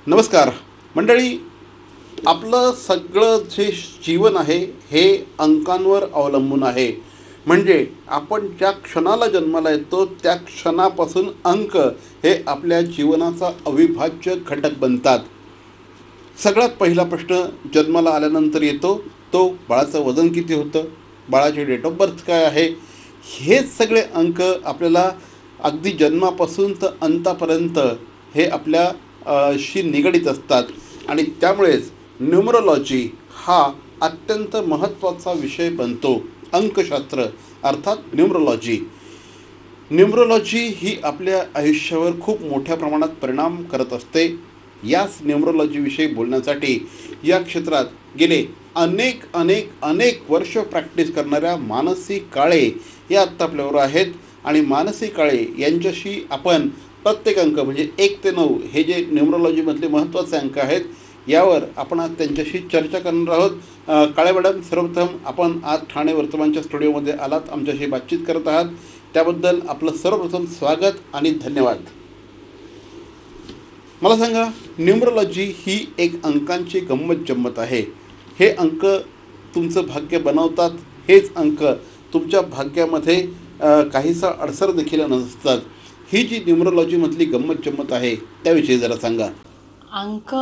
नमस्कार मंडळी, आपलं सगळं जे जीवन आहे हे अंकांवर अवलंबून आहे. म्हणजे आपण ज्या क्षणाला जन्माला येतो त्या क्षणापासून अंक हे आपल्या जीवनाचा अविभाज्य घटक बनतात. सगळ्यात पहिला प्रश्न जन्माला आल्यानंतर येतो तो बाळाचं वजन किती होतं, बाळाची डेट ऑफ बर्थ काय आहे. हेच सगळे अंक आपल्याला अगदी जन्मापासून तर अंतापर्यंत हे आपल्या शी निगडीत असतात. आणि त्यामुळेच न्यूमरोलॉजी हा अत्यंत महत्त्वाचा विषय बनतो. अंकशास्त्र अर्थात न्यूमरोलॉजी ही आपल्या आयुष्यावर खूप मोठ्या प्रमाणात परिणाम करत असते. याच न्यूमरोलॉजीविषयी बोलण्यासाठी या क्षेत्रात गेले अनेक अनेक अनेक वर्ष प्रॅक्टिस करणाऱ्या मानसी काळे या आत्ता आपल्याबरोबर आहेत. आणि मानसी काळे यांच्याशी आपण प्रत्येक अंक म्हणजे 1 ते 9 हे जे न्यूमरोलॉजीमधले महत्त्वाचे अंक आहेत यावर आपण आज त्यांच्याशी चर्चा करणार आहोत. काळे मॅडम, सर्वप्रथम आपण आज ठाणे वर्तमानच्या स्टुडिओमध्ये आलात, आमच्याशी बातचीत करत आहात, त्याबद्दल आपलं सर्वप्रथम स्वागत आणि धन्यवाद. मला सांगा, न्यूमरोलॉजी ही एक अंकांची गंमत जम्मत आहे. हे अंक तुमचं भाग्य बनवतात, हेच अंक तुमच्या भाग्यामध्ये काहीसा अडसर देखील नसतात. ही जी न्यूमरोलॉजीमधली गंमत जम्मत आहे त्याविषयी जरा सांगा. अंक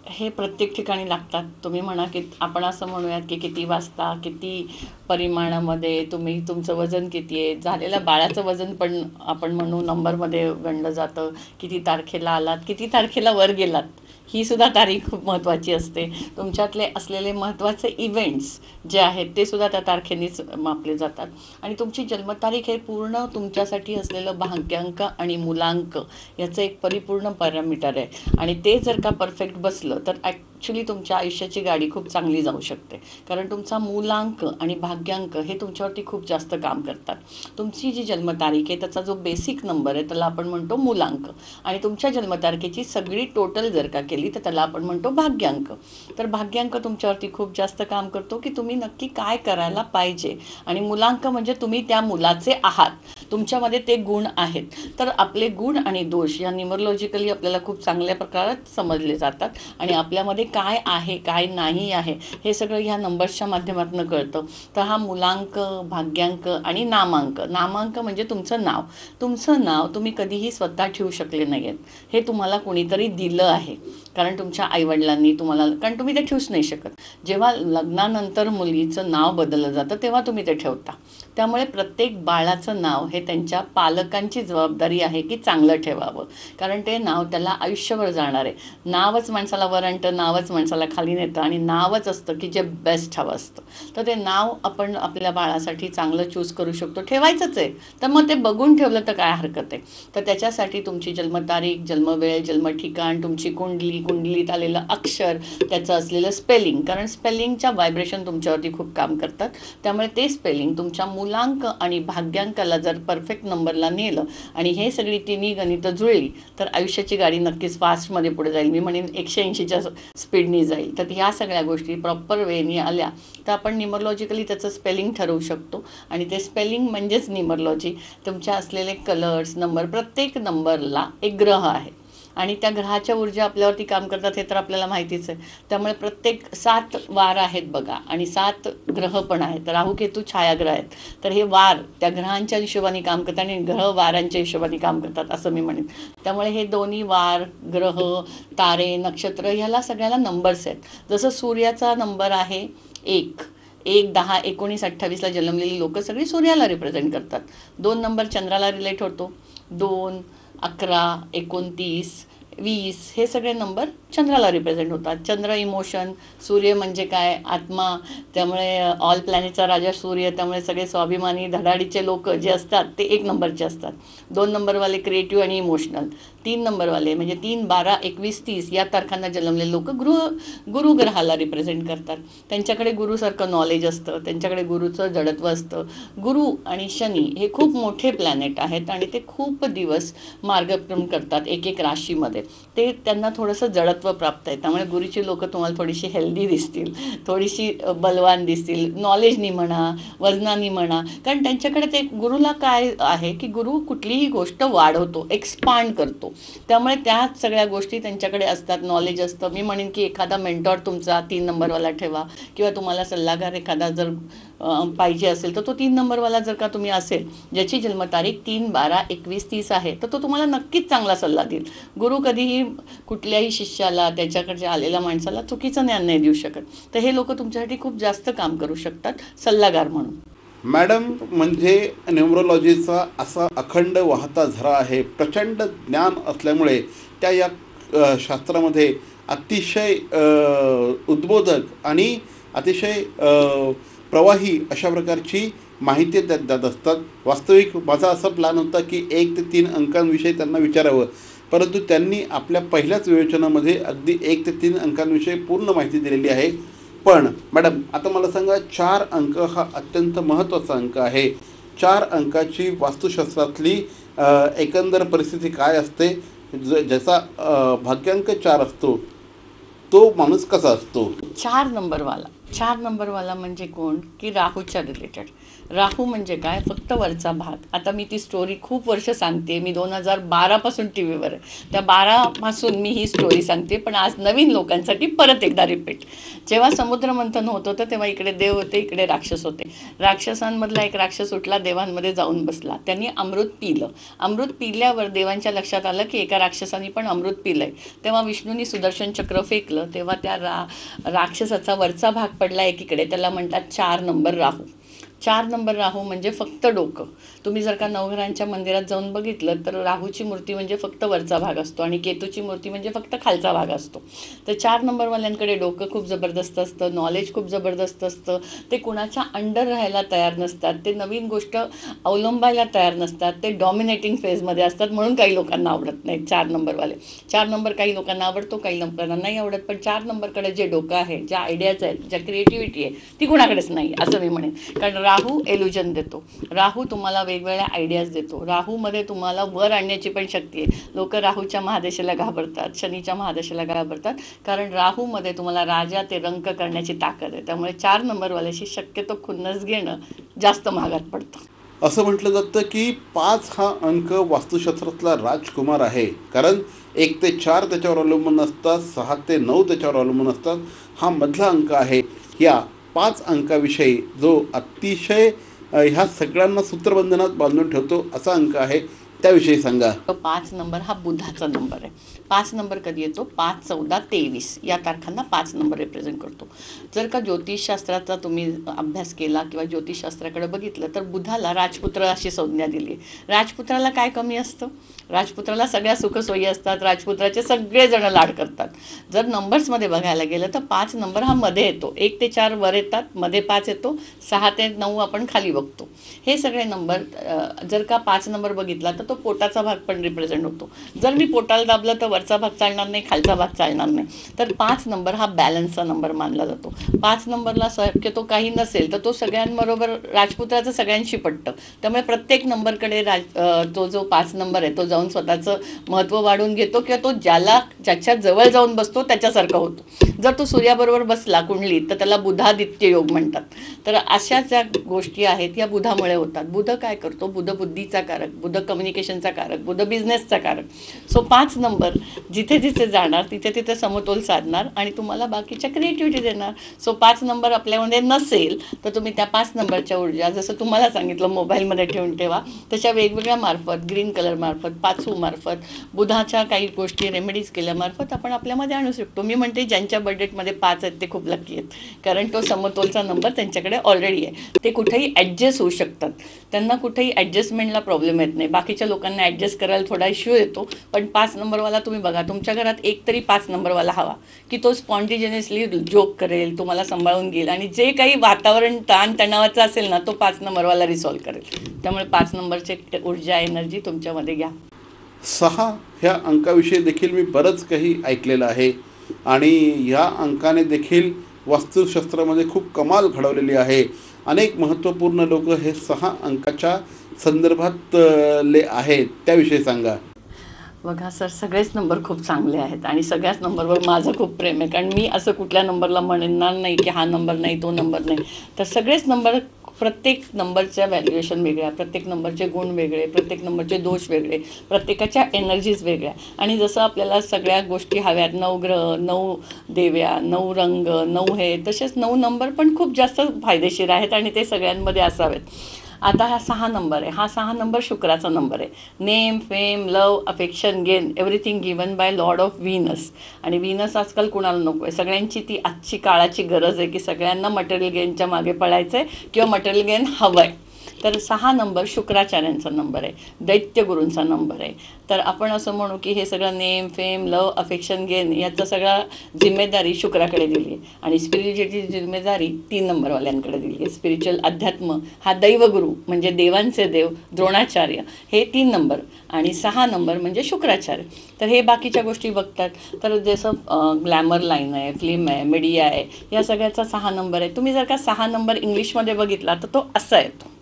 हे प्रत्येक ठिकाणी लागतात. तुम्ही म्हणा की आपण असं म्हणूयात की किती वाजता, किती परिमाणामध्ये, तुम्ही तुमचं वजन किती आहे, झालेलं बाळाचं वजन पण आपण म्हणू नंबरमध्ये गणलं जातं. किती तारखेला आलात, किती तारखेला वर गेलात, ही सुद्धा तारीख खूप महत्त्वाची असते. तुमच्यातले असलेले महत्त्वाचे इव्हेंट्स जे आहेत ते सुद्धा त्या तारखेनेच मापले जातात. आणि तुमची जन्मतारीख हे पूर्ण तुमच्यासाठी असलेलं भाग्यांक आणि मुलांक याचं एक परिपूर्ण पॅरामीटर आहे. आणि ते जर का परफेक्ट बसलं तर ॲक्च्युली तुमच्या आयुष्याची गाडी खूप चांगली जाऊ शकते. कारण तुमचा मूलांक आणि भाग्यांक हे तुमच्यावरती खूप जास्त काम करतात. तुमची जी जन्मतारीख आहे त्याचा जो बेसिक नंबर आहे त्याला आपण म्हणतो मूलांक. आणि तुमच्या जन्मतारखेची सगळी टोटल जर का केली तर त्याला आपण म्हणतो भाग्यांक. तर भाग्यांक तुमच्यावरती खूप जास्त काम करतो की तुम्ही नक्की काय करायला पाहिजे. आणि मूलांक म्हणजे तुम्ही त्या मुलाचे आहात, तुमच्यामध्ये ते गुण आहेत. तर आपले गुण आणि दोष या न्यूमरोलॉजिकली आपल्याला खूप चांगल्या प्रकारात समजले जातात. आणि आपल्यामध्ये काय आहे काय नाही आहे हे सगळं ह्या नंबर्सच्या माध्यमातून कळतं. तर हा मूलांक, भाग्यांक आणि नामांक. नामांक म्हणजे तुमचं नाव. तुमचं नाव तुम्ही कधीही स्वतः ठेवू शकले नाही आहेत, हे तुम्हाला कोणीतरी दिलं आहे. कारण तुमच्या आईवडिलांनी तुम्हाला, कारण तुम्ही ते ठेवूच नाही शकत. जेव्हा लग्नानंतर मुलीचं नाव बदललं जातं तेव्हा तुम्ही ते ठेवता. त्यामुळे प्रत्येक बाळाचं नाव हे त्यांच्या पालकांची जबाबदारी आहे की चांगलं ठेवावं. कारण ते नाव त्याला आयुष्यभर जाणार आहे. नावच माणसाला वर आणतं, नावच माणसाला खाली नेतं आणि नावच असतं की जे बेस्ट हवं असतं. तर ते नाव आपण आपल्या बाळासाठी चांगलं चूज करू शकतो, ठेवायचंच आहे. तर मग ते बघून ठेवलं तर काय हरकत आहे. तर त्याच्यासाठी तुमची जन्मतारीख, जन्मवेळ, जन्मठिकाण, तुमची कुंडली, कुंडलीत आलेलं अक्षर, त्याचं असलेलं स्पेलिंग, कारण स्पेलिंगच्या व्हायब्रेशन तुमच्यावरती खूप काम करतात. त्यामुळे ते स्पेलिंग तुमच्या मूलांक आणि भाग्यांकाला जर परफेक्ट नंबरला नेलं आणि हे सगळी तिन्ही गणितं जुळली तर आयुष्याची गाडी नक्कीच फास्टमध्ये पुढे जाईल. मी म्हणेन 180च्या स्पीडनी जाईल. तर ह्या सगळ्या गोष्टी प्रॉपर वेने आल्या तर आपण न्यूमरोलॉजिकली त्याचं स्पेलिंग ठरवू शकतो. आणि ते स्पेलिंग म्हणजेच न्यूमरोलॉजी. तुमच्या असलेले कलर्स, नंबर, प्रत्येक नंबरला एक ग्रह आहे आणि त्या ग्रहाच्या ऊर्जा आपल्यावरती काम करतात हे तर आपल्याला माहितीच आहे. त्यामुळे प्रत्येक 7 वार आहेत बघा आणि 7 ग्रह पण आहेत. राहू केतू छायाग्रह आहेत. तर हे वार त्या ग्रहांच्या हिशोबाने काम करतात आणि ग्रह वारांच्या हिशोबाने काम करतात असं मी म्हणेन. त्यामुळे हे दोन्ही वार, ग्रह, तारे, नक्षत्र ह्याला सगळ्याला नंबर्स आहेत. जसं सूर्याचा नंबर आहे 1, 10, 19, 28ला जन्मलेली लोकं सगळी सूर्याला रिप्रेझेंट करतात. 2 नंबर चंद्राला रिलेट होतो. 2, 11, 29, 20 हे सगळे नंबर चंद्राला रिप्रेझेंट होतात. चंद्र इमोशन, सूर्य म्हणजे काय, आत्मा. त्यामुळे ऑल प्लॅनेटचा राजा सूर्य. त्यामुळे सगळे स्वाभिमानी धडाडीचे लोक जे असतात ते 1 नंबरचे असतात. 2 नंबरवाले क्रिएटिव्ह आणि इमोशनल. 3 नंबरवाले म्हणजे 3, 12, 21, 30 या तारखांना जन्मलेले लोक गुरु ग्रहाला रिप्रेझेंट करतात. त्यांच्याकडे गुरुसारखं नॉलेज असतं, त्यांच्याकडे गुरुचं जडत्व असतं. गुरु आणि शनी हे खूप मोठे प्लॅनेट आहेत आणि ते खूप दिवस मार्गक्रमण करतात एक एक राशीमध्ये. ते त्यांना थोडंसं जडत्व प्राप्त आहे. त्यामुळे गुरुची लोकं तुम्हाला थोडीशी हेल्दी दिसतील, थोडीशी बलवान दिसतील, नॉलेजनी म्हणा, वजनानी म्हणा. कारण त्यांच्याकडे ते गुरुला काय आहे की गुरु कुठलीही गोष्ट वाढवतो, एक्सपांड करतो. त्यामुळे त्या सगळ्या गोष्टी त्यांच्याकडे असतात, नॉलेज असतं. मी म्हणेन की एखादा मेंटॉर तुमचा 3 नंबरवाला ठेवा, किंवा तुम्हाला सल्लागार एखादा जर पाहिजे असेल तर तो 3 नंबरवाला जर का तुम्ही असेल, ज्याची जन्मतारीख 3/12/21-30 आहे, तर तो तुम्हाला नक्कीच चांगला सल्ला देईल. गुरु कधीही कुठल्याही शिष्याला, त्याच्याकडच्या आलेल्या माणसाला चुकीचं ज्ञान नाही देऊ शकत. तर हे लोक तुमच्यासाठी खूप जास्त काम करू शकतात सल्लागार म्हणून. मॅडम, म्हणजे न्यूमरोलॉजीचा असा अखंड वाहता झरा आहे. प्रचंड ज्ञान असल्यामुळे त्या या शास्त्रामध्ये अतिशय उद्बोधक आणि अतिशय प्रवाही अशा प्रकारची माहिती त्यात देत असतात. वास्तविक माझा असा प्लॅन होता की 1 ते 3 अंकांविषयी त्यांना विचारावं, परंतु त्यांनी आपल्या पहिल्याच विवेचनामध्ये अगदी 1 ते 3 अंकांविषयी पूर्ण माहिती दिलेली आहे. पण मॅडम, आता मला सांगा, 4 अंक हा अत्यंत महत्त्वाचा अंक आहे. 4 अंकाची वास्तुशास्त्रातली एकंदर परिस्थिती काय असते? ज्याचा भाग्यांक 4 असतो तो माणूस कसा असतो? 4 नंबरवाला म्हणजे कोण? की राहूच्या रिलेटेड. राहू म्हणजे काय? फक्त वरचा भाग. आता मी ती स्टोरी खूप वर्ष सांगते. मी 2012पासून टी व्हीवर आहे, त्या 12पासून मी ही स्टोरी सांगते. पण आज नवीन लोकांसाठी परत एकदा रिपीट. जेव्हा समुद्रमंथन होत होतं तेव्हा इकडे देव होते, इकडे राक्षस होते. राक्षसांमधला एक राक्षस उठला, देवांमध्ये जाऊन बसला. त्यांनी अमृत पिलं. अमृत पिल्यावर देवांच्या लक्षात आलं की एका राक्षसाने पण अमृत पिलंय. तेव्हा विष्णूंनी सुदर्शन चक्र फेकलं. तेव्हा त्या राक्षसाचा वरचा भाग पडला एकीकडे. त्याला म्हणतात 4 नंबर राहू. 4 नंबर राहू म्हणजे फक्त डोकं. तुम्ही जर का नवघरांच्या मंदिरात जाऊन बघितलं तर राहूची मूर्ती म्हणजे फक्त वरचा भाग असतो आणि केतूची मूर्ती म्हणजे फक्त खालचा भाग असतो. तर 4 नंबरवाल्यांकडे डोकं खूप जबरदस्त असतं, नॉलेज खूप जबरदस्त असतं. ते कुणाच्या अंडर राहायला तयार नसतात, ते नवीन गोष्ट अवलंबायला तयार नसतात, ते डॉमिनेटिंग फेजमध्ये असतात. म्हणून काही लोकांना आवडत नाही 4 नंबरवाले. 4 नंबर काही लोकांना आवडतो, काही लोकांना नाही आवडत. पण 4 नंबरकडे जे डोकं आहे, ज्या आयडियाज आहेत, ज्या क्रिएटिव्हिटी आहे, ती कुणाकडेच नाही असं मी म्हणेन. कारण राहू एल्युजन देतो. राहू तुम्हाला वेगवेगळ्या आयडियाज देतो. राहूमध्ये तुम्हाला वर आणण्याची पण शक्ती आहे. लोक राहूच्या महादशेला घाबरतात, शनीच्या महादशेला घाबरतात, कारण राहूमध्ये तुम्हाला राजा ते रंक करण्याची ताकद आहे. त्यामुळे 4 नंबरवाल्याशी शक्यतो खुन्नस घेणं जास्त महागात पडतं. असं म्हटलं जातं की 5 हा अंक वास्तुशास्त्रातला राजकुमार आहे. कारण 1 ते 4 त्याच्यावर अवलंबून असतात, 6 ते 9 त्याच्यावर अवलंबून असतात. हा मधला अंक आहे. या 5 अंकाविषयी जो अतिशय ह्या सगळ्यांना सूत्रबंधनात बांधून ठेवतो असा अंक आहे, त्याविषयी सांगा. 5 नंबर हा बुधाचा नंबर आहे. 5 नंबर कधी येतो? 5, 14, 23 या तारखांना 5 नंबर रिप्रेझेंट करतो. जर का ज्योतिषशास्त्राचा तुम्ही अभ्यास केला किंवा ज्योतिषशास्त्राकडे बघितलं तर बुधाला राजपुत्र अशी संज्ञा दिली. राजपुत्राला काय कमी असतं? राजपुत्राला सगळ्या सुखसोयी असतात, राजपुत्राचे सगळेजण लाड करतात. जर नंबर्समध्ये बघायला गेलं तर 5 नंबर हा मध्ये येतो. 1 ते 4 वर येतात, मध्ये 5 येतो, 6 ते 9 आपण खाली बघतो. हे सगळे नंबर जर का 5 नंबर बघितला तर तो पोटाचा भाग पण रिप्रेझेंट होतो. जर मी पोटाला दाबलं तर वरचा भाग चालणार नाही, खालचा भाग चालणार नाही. तर 5 नंबर हा बॅलन्सचा नंबर मानला जातो. 5 नंबरला शक्यतो काही नसेल तर तो सगळ्यांबरोबर राजपुत्राचं सगळ्यांशी पटतं. त्यामुळे प्रत्येक नंबरकडे तो जो 5 नंबर आहे तो जाऊन स्वतःचं महत्त्व वाढवून घेतो, किंवा तो ज्याच्या जवळ जाऊन बसतो त्याच्यासारखा होतो. जर तो सूर्याबरोबर बसला कुंडलीत तर त्याला बुधादित्य योग म्हणतात. तर अशा ज्या गोष्टी आहेत या बुधामुळे होतात. बुध काय करतो? बुध बुद्धीचा कारक, बुध कम्युनिकेशनचा कारक, बुध बिझनेसचा कारक. सो 5 नंबर जिथे जिथे जाणार तिथे तिथे समतोल साधणार आणि तुम्हाला बाकीच्या क्रिएटिव्हिटी देणार. सो 5 नंबर आपल्यामध्ये नसेल तर तुम्ही त्या 5 नंबरच्या ऊर्जा, जसं तुम्हाला सांगितलं, मोबाईलमध्ये ठेवून ठेवा. त्याच्या वेगवेगळ्या मार्फत, ग्रीन कलर मार्फत, पाचू मार्फत, बुधाच्या काही गोष्टी रेमेडीज केल्यामार्फत आपण आपल्यामध्ये आणू शकतो. मी म्हणते ज्यांच्या बजेटमध्ये 5 आहेत ते खूप लकी आहेत, कारण तो समतोलचा नंबर त्यांच्याकडे ऑलरेडी आहे. ते कुठेही ॲडजस्ट होऊ शकतात, त्यांना कुठेही ॲडजस्टमेंटला प्रॉब्लेम येत नाही. बाकीच्या लोकांना ॲडजस्ट करायला थोडा इश्यू येतो, पण 5 नंबरवाला तुम्ही बघा, तुमच्या घरात एक तरी 5 नंबरवाला हवा की तो स्पॉन्टिजिनियसली जोक करेल, तुम्हाला सांभाळून घेईल आणि जे काही वातावरण ताणतणावाचं असेल ना तो 5 नंबरवाला रिसॉल्व करेल. त्यामुळे 5 नंबरचे ऊर्जा, एनर्जी तुमच्यामध्ये घ्या. 6 ह्या अंकाविषयी देखील मी बरंच काही ऐकलेलं आहे आणि ह्या अंकाने देखील वास्तुशास्त्रामध्ये खूप कमाल घडवलेली आहे. अनेक महत्त्वपूर्ण लोक हे 6 अंकाच्या संदर्भात ले आहेत, त्याविषयी सांगा. बघा सर, सगळेच नंबर खूप चांगले आहेत आणि सगळ्याच नंबरवर माझं खूप प्रेम आहे. कारण मी असं कुठल्या नंबरला म्हणणार नाही की हा नंबर नाही, तो नंबर नाही. तर सगळेच नंबर, प्रत्येक नंबरच्या व्हॅल्युएशन वेगळ्या, प्रत्येक नंबरचे गुण वेगळे, प्रत्येक नंबरचे दोष वेगळे, प्रत्येकाच्या एनर्जीज वेगळ्या. आणि जसं आपल्याला सगळ्या गोष्टी हव्यात, 9 ग्रह, 9 देव्या, 9 रंग, 9 हे, तसेच 9 नंबर पण खूप जास्त फायदेशीर आहेत आणि ते सगळ्यांमध्ये असावेत. आता हा 6 नंबर आहे. हा 6 नंबर शुक्राचा नंबर आहे. Name, fame, love, affection, gain, everything given by Lord of Venus. आणि व्हीनस आजकाल कुणाला नको आहे. सगळ्यांची ती आजची काळाची गरज आहे की सगळ्यांना मटेरियल गेनच्या मागे पळायचं आहे किंवा मटेरियल गेन हवं आहे. तर 6 नंबर शुक्राचार्यांचा नंबर आहे, दैत्यगुरूंचा नंबर आहे. तर आपण असं म्हणू की हे सगळं नेम, फेम, लव, अफेक्शन, गेन याचा सगळा जिम्मेदारी शुक्राकडे दिली आहे. आणि स्पिरिच्युअलिटीची जिम्मेदारी 3 नंबरवाल्यांकडे दिली आहे. स्पिरिच्युअल अध्यात्म हा दैवगुरू म्हणजे देवांचे देव द्रोणाचार्य हे 3 नंबर, आणि 6 नंबर म्हणजे शुक्राचार्य. तर हे बाकीच्या गोष्टी बघतात. तर जसं ग्लॅमर लाईन आहे, फिल्म आहे, मीडिया आहे, या सगळ्याचा 6 नंबर आहे. तुम्ही जर का 6 नंबर इंग्लिशमध्ये बघितला तर तो असा येतो.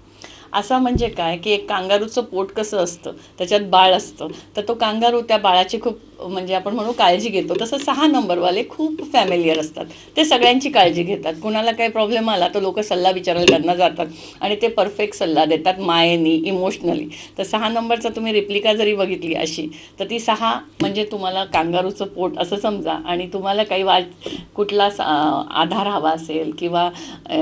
असा म्हणजे काय की एक कांगारूचं पोट कसं असतं, त्याच्यात बाळ असतं, तर तो कांगारू त्या बाळाची खूप म्हणजे आपण म्हणू काळजी घेतो. तसं 6 नंबरवाले खूप फॅमिलियर असतात. ते सगळ्यांची काळजी घेतात. कुणाला काही प्रॉब्लेम आला तर लोक सल्ला विचारायला त्यांना जातात आणि ते परफेक्ट सल्ला देतात, मायेनी, इमोशनली. तर 6 नंबरचा तुम्ही रिप्लिका जरी बघितली अशी, तर ती 6 म्हणजे तुम्हाला कांगारूचं पोट असं समजा. आणि तुम्हाला काही कुठला आधार हवा असेल किंवा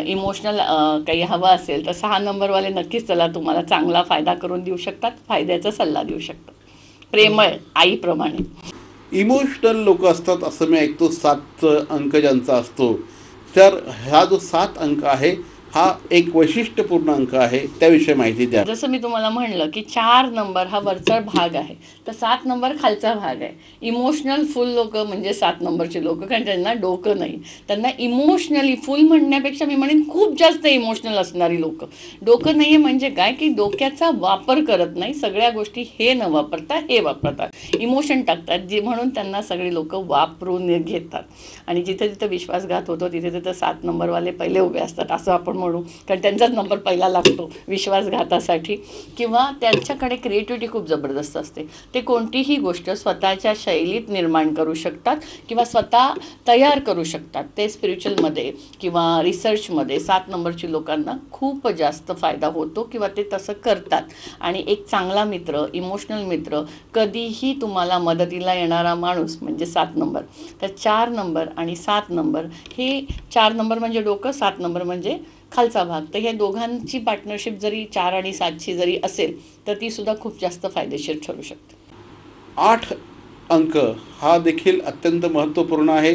इमोशनल काही हवं असेल तर 6 नंबरवाले नक्कीच त्याला तुम्हाला चांगला फायदा करून देऊ शकतात, फायद्याचा सल्ला देऊ शकतात, प्रेमळ आईप्रमाणे. इमोशनल लोक असतात असं मी ऐकतो. 7 अंक ज्यांचा असतो, तर हा जो 7 अंक आहे हा एक वैशिष्ट्यपूर्ण अंक आहे, त्याविषयी माहिती द्या. जसं मी तुम्हाला म्हणलं की 4 नंबर हा वरचा भाग आहे, तर 7 नंबर खालचा भाग आहे. इमोशनल फुल लोक म्हणजे 7 नंबरचे लोक, कारण त्यांना डोकं नाही. त्यांना इमोशनली फुल म्हणण्यापेक्षा मी म्हणेन खूप जास्त इमोशनल असणारी लोक. डोकं नाही आहे म्हणजे काय की डोक्याचा वापर करत नाही, सगळ्या गोष्टी हे न वापरता हे वापरतात, इमोशन टाकतात, जे म्हणून त्यांना सगळी लोक वापरून घेतात. आणि जिथे जिथे विश्वासघात होतो तिथे तिथे 7 नंबरवाले पहिले उभे असतात असं आपण म्हणू, कारण त्यांचाच नंबर पहिला लागतो विश्वासघातासाठी. किंवा त्यांच्याकडे क्रिएटिव्हिटी खूप जबरदस्त असते. ते कोणतीही गोष्ट स्वतःच्या शैलीत निर्माण करू शकतात किंवा स्वतः तयार करू शकतात. ते स्पिरिच्युअलमध्ये किंवा रिसर्चमध्ये 7 नंबरची लोकांना खूप जास्त फायदा होतो किंवा ते तसं करतात. आणि एक चांगला मित्र, इमोशनल मित्र, कधीही तुम्हाला मदतीला येणारा माणूस म्हणजे 7 नंबर. तर 4 नंबर आणि 7 नंबर हे 4 नंबर म्हणजे डोकं, 7 नंबर म्हणजे खालचा भाग. तर हे दोघांची पार्टनरशिप जरी 4 आणि 7ची जरी असेल तर ती सुद्धा खूप जास्त फायदेशीर ठरू शकते. 8 अंक हा देखील अत्यंत महत्त्वपूर्ण आहे,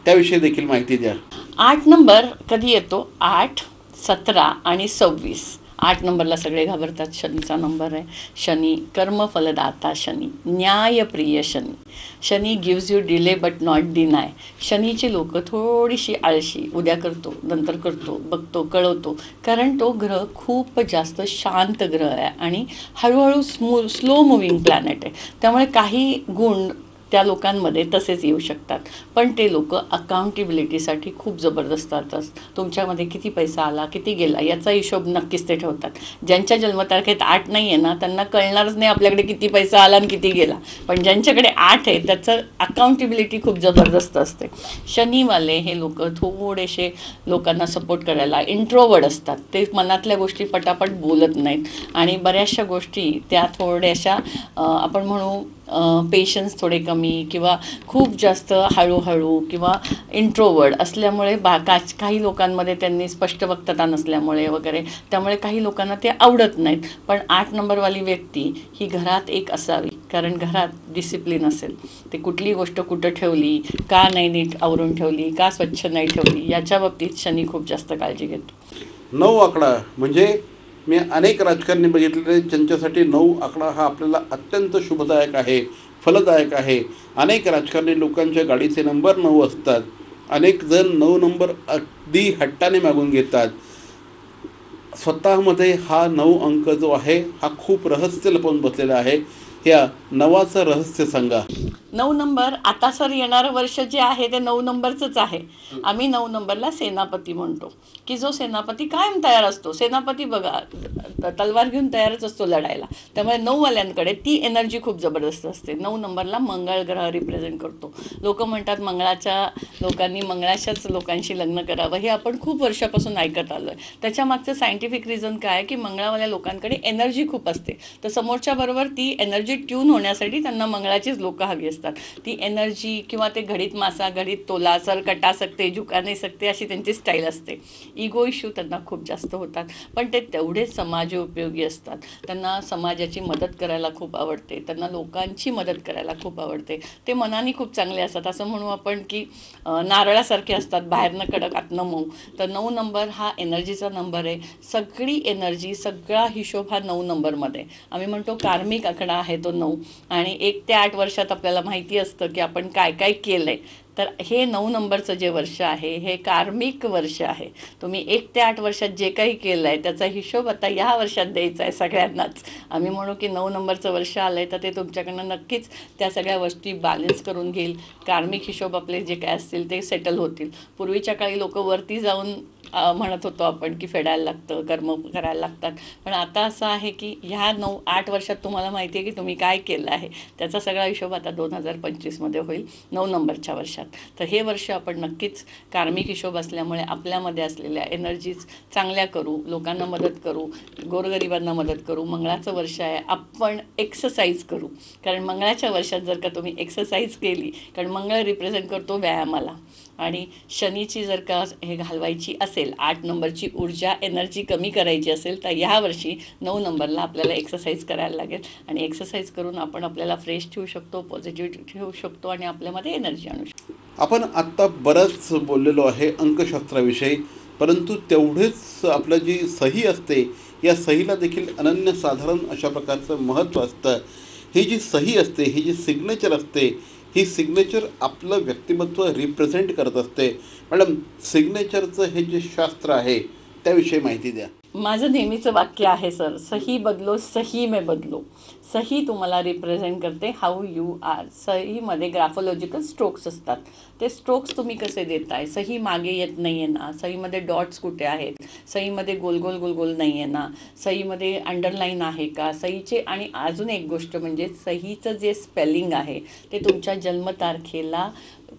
त्याविषयी देखील माहिती द्या. 8 नंबर कधी येतो? 8, 17 आणि 26. 8 नंबरला सगळे घाबरतात. शनीचा नंबर आहे. शनी कर्मफलदाता, शनी न्यायप्रिय, Shani Shani gives you delay but not deny. शनीची लोक थोडीशी आळशी, उद्या करतो, नंतर करतो, बघतो, कळवतो, कारण तो ग्रह खूप जास्त शांत ग्रह आहे आणि हळूहळू स्लो मुव्हिंग प्लॅनेट आहे. त्यामुळे काही गुण त्या लोकांमध्ये तसेच येऊ शकतात. पण ते लोक अकाउंटेबिलिटीसाठी खूप जबरदस्त असतात. तुमच्यामध्ये किती पैसा आला, किती गेला याचा हिशोब नक्कीच ते ठेवतात. ज्यांच्या जन्मतारखेत 8 नाही आहे ना त्यांना कळणारच नाही आपल्याकडे किती पैसा आला आणि किती गेला. पण ज्यांच्याकडे 8 आहे त्याचं अकाउंटेबिलिटी खूप जबरदस्त असते. शनीवाले हे लोक थोडेसे लोकांना सपोर्ट करायला इंट्रोवर्ड असतात. ते मनातल्या गोष्टी पटापट बोलत नाहीत आणि बऱ्याचशा गोष्टी त्या थोड्याशा आपण म्हणू पेशन्स थोडे कमी किंवा खूप जास्त हळूहळू किंवा इंट्रोवर्ड असल्यामुळे काही लोकांमध्ये त्यांनी स्पष्ट वक्तता नसल्यामुळे वगैरे, त्यामुळे काही लोकांना ते आवडत नाहीत. पण 8 नंबरवाली व्यक्ती ही घरात एक असावी, कारण घरात डिसिप्लिन असेल. ते कुठली गोष्ट कुठं ठेवली, का नाही नीट आवरून ठेवली, का स्वच्छ नाही ठेवली, याच्या बाबतीत शनी खूप जास्त काळजी घेतो. 9 आकडा म्हणजे मी अनेक राजकारणी बघितलेले, ज्यांच्यासाठी 9 आकडा हा आपल्याला अत्यंत शुभदायक आहे, फलदायक आहे. अनेक राजकारणी लोकांच्या गाडीचे नंबर 9 असतात. अनेक जण 9 नंबर अगदी हट्टाने मागून घेतात. स्वतःमध्ये हा 9 अंक जो आहे हा खूप रहस्य लपवून बसलेला आहे. या नवाचं रहस्य सांगा. 9 नंबर आता सर येणारं वर्ष जे आहे ते 9 नंबरचंच आहे. आम्ही 9 नंबरला सेनापती म्हणतो, की जो सेनापती कायम तयार असतो. सेनापती बघा तलवार घेऊन तयारच असतो लढायला. त्यामुळे 9 वाल्यांकडे ती एनर्जी खूप जबरदस्त असते. 9 नंबरला मंगळ ग्रह रिप्रेझेंट करतो. लोक म्हणतात मंगळाच्या लोकांनी मंगळाच्याच लोकांशी लग्न करावं, हे आपण खूप वर्षापासून ऐकत आलो आहे. त्याच्या मागचं सायंटिफिक रिझन काय आहे, की मंगळावाल्या लोकांकडे एनर्जी खूप असते. तर समोरच्या बरोबर ती एनर्जी ट्यून होण्यासाठी त्यांना मंगळाचीच लोक हवी असतात. ती एनर्जी किंवा ते घडीत मासा घडीत तोला, सर कटा सकते झुका नाही सकते, अशी त्यांची स्टाईल असते. इगो इश्यू त्यांना खूप जास्त होतात, पण ते तेवढेच समाज उपयोगी असतात. त्यांना समाजाची मदत करायला खूप आवडते, त्यांना लोकांची मदत करायला खूप आवडते. ते मनाने खूप चांगले असतात. असं म्हणू आपण की नारळासारखे असतात, बाहेरनं कडक आतनं मऊ. तर 9 नंबर हा एनर्जीचा नंबर आहे. सगळी एनर्जी सगळा हिशोब हा 9 नंबरमध्ये. आम्ही म्हणतो कार्मिक आकडा आहे तो 9. आणि 1 ते 8 वर्षात आपल्याला माहिती असतं की आपण काय काय केलं आहे. तर हे 9 नंबरचं जे वर्ष आहे हे कार्मिक वर्ष आहे. तुम्ही 1 ते 8 वर्षात जे काही केलं आहे त्याचा हिशोब आता ह्या वर्षात द्यायचा आहे सगळ्यांनाच. आम्ही म्हणू की 9 नंबरचं वर्ष आलं आहे तर ते तुमच्याकडनं नक्कीच त्या सगळ्या गोष्टी बॅलन्स करून घेईल. कार्मिक हिशोब आपले जे काय असतील ते सेटल होतील. पूर्वीच्या काळी लोक वरती जाऊन म्हणत होतो आपण की फेडायला लागतं, कर्म करायला लागतात. पण आता असं आहे की ह्या 9-8 वर्षात तुम्हाला माहिती आहे की तुम्ही काय केलं आहे त्याचा सगळा हिशोब आता 2025मध्ये होईल 9 नंबरच्या वर्षात. तर हे वर्ष आपण नक्कीच कार्मिक हिशोब असल्यामुळे आपल्यामध्ये असलेल्या एनर्जीज चांगल्या करू, लोकांना मदत करू, गोरगरिबांना मदत करू. मंगळाचं वर्ष आहे, आपण एक्सरसाइज करू. कारण मंगळाच्या वर्षात जर का तुम्ही एक्सरसाइज केली, कारण मंगळ रिप्रेझेंट करतो व्यायामाला, आणि शनीची जर का हे घालवायची असेल, 8 नंबरची ऊर्जा एनर्जी कमी करायची असेल, तर ह्या वर्षी 9 नंबरला आपल्याला एक्सरसाइज करायला लागेल. आणि एक्सरसाइज करून आपण आपल्याला फ्रेश ठेवू शकतो, पॉझिटिव्ह ठेवू शकतो आणि आपल्यामध्ये एनर्जी आणू शकतो. आपण आत्ता बरंच बोललेलो आहे अंकशास्त्राविषयी, परंतु तेवढेच आपलं जी सही असते या सहीला देखील अनन्यसाधारण अशा प्रकारचं महत्त्व असतं. ही जी सही असते, ही जी सिग्नेचर असते, ही सिग्नेचर आपलं व्यक्तिमत्व रिप्रेझेंट करत असते. मॅडम, सिग्नेचरचं हे जे शास्त्र आहे त्याविषयी माहिती द्या. माझं नेहमीचं वाक्य आहे सर, सही बदलो सही में बदलो. सही तुम्हाला रिप्रेझेंट करते हाऊ यू आर. सहीमध्ये ग्राफोलॉजिकल स्ट्रोक्स असतात. ते स्ट्रोक्स तुम्ही कसे देताय, सही मागे येत नाही आहे ना, सहीमध्ये डॉट्स कुठे आहेत, सहीमध्ये गोल गोल गोल गोल नाही आहे ना, सहीमध्ये अंडरलाईन आहे का, सहीचे. आणि अजून एक गोष्ट म्हणजे सहीचं जे स्पेलिंग आहे ते तुमच्या जन्मतारखेला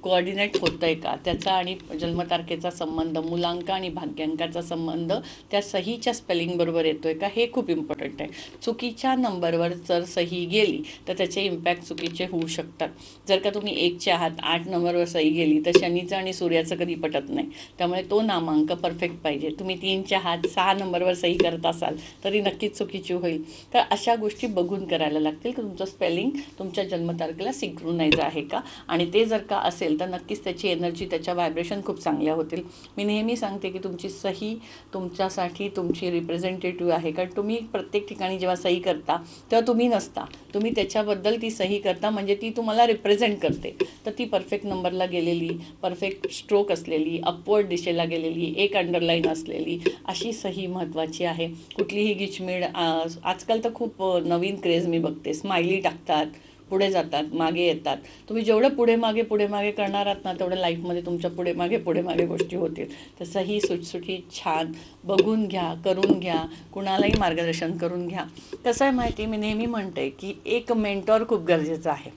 कोऑर्डिनेट होतं आहे का, त्याचा आणि जन्मतारखेचा संबंध, मूलांक आणि भाग्यांकाचा संबंध त्या सहीच्या स्पेलिंगबरोबर येतो आहे का, हे खूप इम्पॉर्टंट आहे. चुकीच्या नंबरवर जर सही गेली तर त्याचे इम्पॅक्ट चुकीचे होऊ शकतात. जर का तुम्ही 1चे आहात, 8 नंबरवर सही गेली तर शनीचं आणि सूर्याचं कधी पटत नाही. त्यामुळे तो नामांक परफेक्ट पाहिजे. तुम्ही 3चे आहात, 6 नंबरवर सही करत असाल तरी नक्कीच चुकीची होईल. तर अशा गोष्टी बघून करायला लागतील की तुमचं स्पेलिंग तुमच्या जन्मतारखेला सिंक्रोनाइज आहे का. आणि ते जर का असेल तर नक्कीच त्याची एनर्जी, त्याच्या व्हायब्रेशन खूप चांगल्या होतील. मी नेहमी सांगते की तुमची सही तुमच्यासाठी तुमची रिप्रेझेंटेटिव्ह आहे. कारण तुम्ही प्रत्येक ठिकाणी जेव्हा सही करता तेव्हा तुम्ही नसता, तुम्ही त्याच्याबद्दल ती सही करता, म्हणजे ती तुम्हाला रिप्रेझेंट करते. तर ती परफेक्ट नंबरला गेलेली, परफेक्ट स्ट्रोक असलेली, अपवर्ड दिशेला गेलेली, एक अंडरलाईन असलेली अशी सही महत्त्वाची आहे. कुठलीही गिचमीड, आजकाल तर खूप नवीन क्रेज मी बघते, स्माइली टाकतात, पुढे जातात, मागे येतात. तुम्ही जेवढं पुढे मागे करणार आहात ना, तेवढं लाईफमध्ये तुमच्या पुढे मागे गोष्टी होतील. तर सही सुटसुटीत छान बघून घ्या, करून घ्या, कुणालाही मार्गदर्शन करून घ्या. कसं आहे माहिती, मी नेहमी म्हणते की एक मेंटॉर खूप गरजेचा आहे.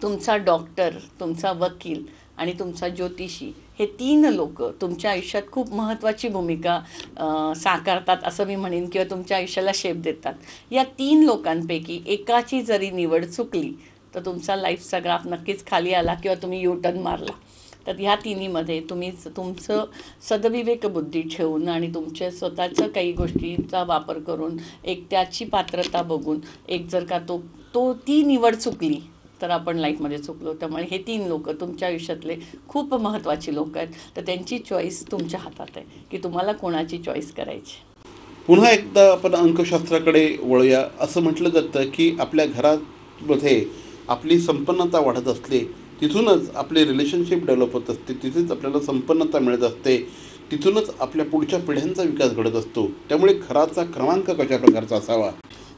तुमचा डॉक्टर, तुमचा वकील आणि तुमचा ज्योतिषी हे 3 लोक तुमच्या आयुष्यात खूप महत्त्वाची भूमिका साकारतात असं मी म्हणेन, किंवा तुमच्या आयुष्याला शेप देतात. या 3 लोकांपैकी एकाची जरी निवड चुकली तर तुमचा लाईफचा ग्राफ नक्कीच खाली आला किंवा तुम्ही युटर्न मारला. तर ह्या तिन्हीमध्ये तुम्ही तुमचं सदविवेक बुद्धी ठेवून आणि तुमच्या स्वतःच्या काही गोष्टींचा वापर करून, एक त्याची पात्रता बघून, एक जर का ती निवड चुकली तर आपण लाईफमध्ये चुकलो. त्यामुळे हे 3 लोक तुमच्या आयुष्यातले खूप महत्त्वाची लोक आहेत. तर त्यांची चॉईस तुमच्या हातात आहे की तुम्हाला कोणाची चॉईस करायची. पुन्हा एकदा आपण अंकशास्त्राकडे वळूया. असं म्हटलं जातं की आपल्या घरामध्ये आपली संपन्नता वाढत असते, तिथूनच आपली रिलेशनशिप डेव्हलप होत असते, तिथेच आपल्याला संपन्नता मिळत असते, तिथूनच आपल्या पुढच्या पिढ्यांचा विकास घडत असतो. त्यामुळे घराचा क्रमांक कशा प्रकारचा असावा.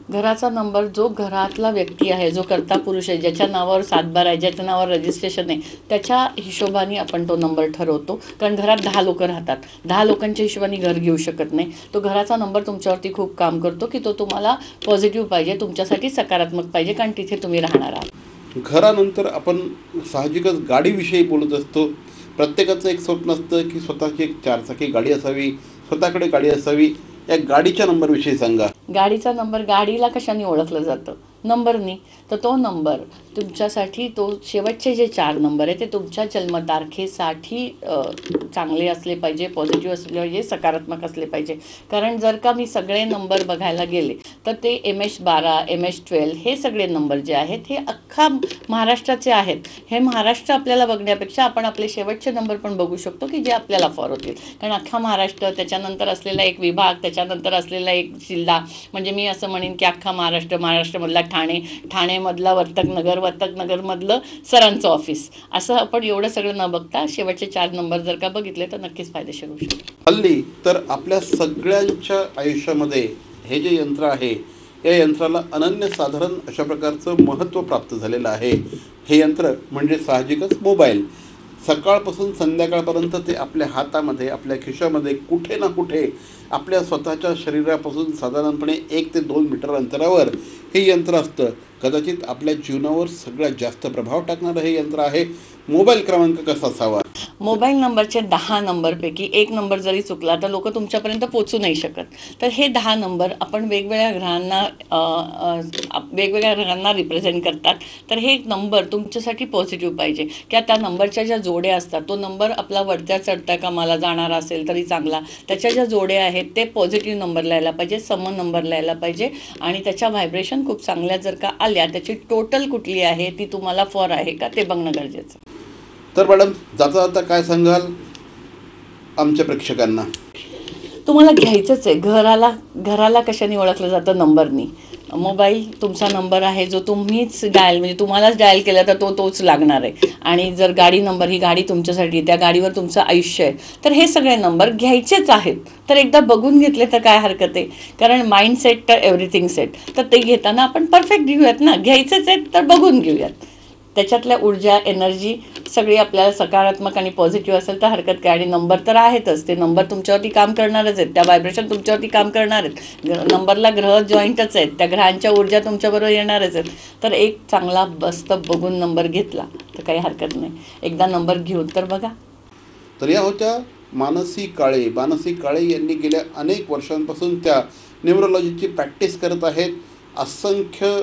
घराचा नंबर जो घरातला व्यक्ती आहे, जो कर्ता पुरुष आहे, ज्याच्या नावावर सातबारा आहे, ज्याच्या नावावर रजिस्ट्रेशन आहे, त्याच्या हिशोबाने आपण तो नंबर ठरवतो. कारण घरात 10 लोकं राहतात, 10 लोकांच्या हिशोबाने घर घेऊ शकत नाही. तो घराचा नंबर तुमच्यावरती खूप काम करतो की तो तुम्हाला पॉझिटिव्ह पाहिजे, तुमच्यासाठी सकारात्मक पाहिजे, कारण तिथे तुम्ही राहणार आहात. घरानंतर आपण साहजिकच गाडीविषयी बोलत असतो. प्रत्येकाचं एक स्वप्न असतं की स्वतःची एक 4 चाकी गाडी असावी, स्वतःकडे गाडी असावी. या गाडीच्या नंबरविषयी सांगा. गाडीचा नंबर, गाडीला कशाने ओळखलं जातं? नंबरनी. तर तो नंबर तुमच्यासाठी, तो शेवटचे जे 4 नंबर आहे ते तुमच्या जन्मतारखेसाठी चांगले असले पाहिजे, पॉझिटिव्ह असले पाहिजे, सकारात्मक असले पाहिजे. कारण जर का मी सगळे नंबर बघायला गेले तर ते MS12, MS12 हे सगळे नंबर जे आहेत हे अख्खा महाराष्ट्राचे आहेत. हे महाराष्ट्र आपल्याला बघण्यापेक्षा आपण आपले शेवटचे नंबर पण बघू शकतो की जे आपल्याला फॉर होतील. कारण अख्खा महाराष्ट्र, त्याच्यानंतर असलेला एक विभाग, त्याच्यानंतर असलेला एक जिल्हा, म्हणजे मी असं म्हणेन की अख्खा महाराष्ट्र, महाराष्ट्रामधला ठाणे, ठाणेमधला वर्तकनगर, वर्तकनगरमधलं सरांचं ऑफिस, असं आपण एवढं सगळं न बघता शेवटचे 4 नंबर जर का बघितले तर नक्कीच फायदेशीर होऊ शकतो. हल्ली तर आपल्या सगळ्यांच्या आयुष्यामध्ये हे जे यंत्र आहे, या यंत्राला अनन्यसाधारण अशा प्रकारचं महत्त्व प्राप्त झालेलं आहे. हे यंत्र म्हणजे साहजिकच मोबाईल. सकाळपासून संध्याकाळपर्यंत ते आपल्या हातामध्ये, आपल्या खिशामध्ये, कुठे ना कुठे आपल्या स्वतःच्या शरीरापासून साधारणपणे 1 ते 2 मीटर अंतरावर हे यंत्र असतं. कदाचित आपल्या जीवनावर सगळ्यात जास्त प्रभाव टाकणारं हे यंत्र आहे. मोबाईल क्रमांक कसा असावा? मोबाईल नंबरचे 10 नंबरपैकी 1 नंबर जरी चुकला तर लोक तुमच्यापर्यंत पोचू नाही शकत. तर हे 10 नंबर आपण वेगवेगळ्या ग्रहांना रिप्रेझेंट करतात. तर हे नंबर तुमच्यासाठी पॉझिटिव्ह पाहिजे. की त्या नंबरच्या ज्या जोड्या असतात, तो नंबर आपला वरच्या चढत्या कामाला जाणारा असेल तरी चांगला, त्याच्या ज्या जोड्या आहेत ते पॉझिटिव्ह नंबर लिहायला पाहिजे, सम नंबर लिहायला पाहिजे. आणि त्याच्या व्हायब्रेशन खूप चांगल्या जर का आल्या, त्याची टोटल कुठली आहे ती तुम्हाला फॉर आहे का ते बघणं गरजेचं. तर मॅडम, जाता जाता काय सांगाल आमच्या प्रेक्षकांना? तुम्हाला घ्यायचंच आहे. घराला कशाने ओळखलं जातं? नंबरनी. मोबाईल तुमचा नंबर आहे जो तुम्हीच डायल, म्हणजे तुम्हालाच डायल केला तर तोच लागणार आहे. आणि जर गाडी नंबर, ही गाडी तुमच्यासाठी, त्या गाडीवर तुमचं आयुष्य आहे, तर हे सगळे नंबर घ्यायचेच आहेत. तर एकदा बघून घेतले तर काय हरकत आहे? कारण माइंड सेट तर एव्हरीथिंग सेट. तर ते घेताना आपण परफेक्ट घेऊयात ना. घ्यायचेच आहेत तर बघून घेऊयात. त्याच्यातल्या ऊर्जा, एनर्जी सगळी आपल्याला सकारात्मक आणि पॉझिटिव्ह असेल तर हरकत काय. आणि नंबर तर आहेतच, ते नंबर तुमच्यावरती काम करणारच आहेत, त्या व्हायब्रेशन तुमच्यावरती काम करणार आहेत. नंबरला ग्रह जॉईंटच आहेत, त्या ग्रहांच्या ऊर्जा तुमच्याबरोबर येणारच आहेत. तर एक चांगला मस्त बघून नंबर घेतला तर काही हरकत नाही. एकदा नंबर घेऊन तर बघा. तर या होत्या मानसी काळे. मानसी काळे यांनी गेल्या अनेक वर्षांपासून त्या न्यूमरोलॉजीची प्रॅक्टिस करत आहेत. असंख्य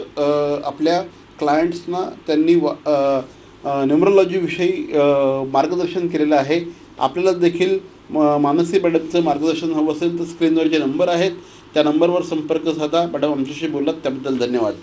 आपल्या क्लायंट्सना त्यांनी न्यूमरोलॉजीविषयी मार्गदर्शन केलेलं आहे. आपल्याला देखील मानसी मॅडमचं मार्गदर्शन हवं असेल तर स्क्रीनवर जे नंबर आहेत त्या नंबरवर संपर्क साधा. मॅडम आमच्याशी बोललात त्याबद्दल धन्यवाद.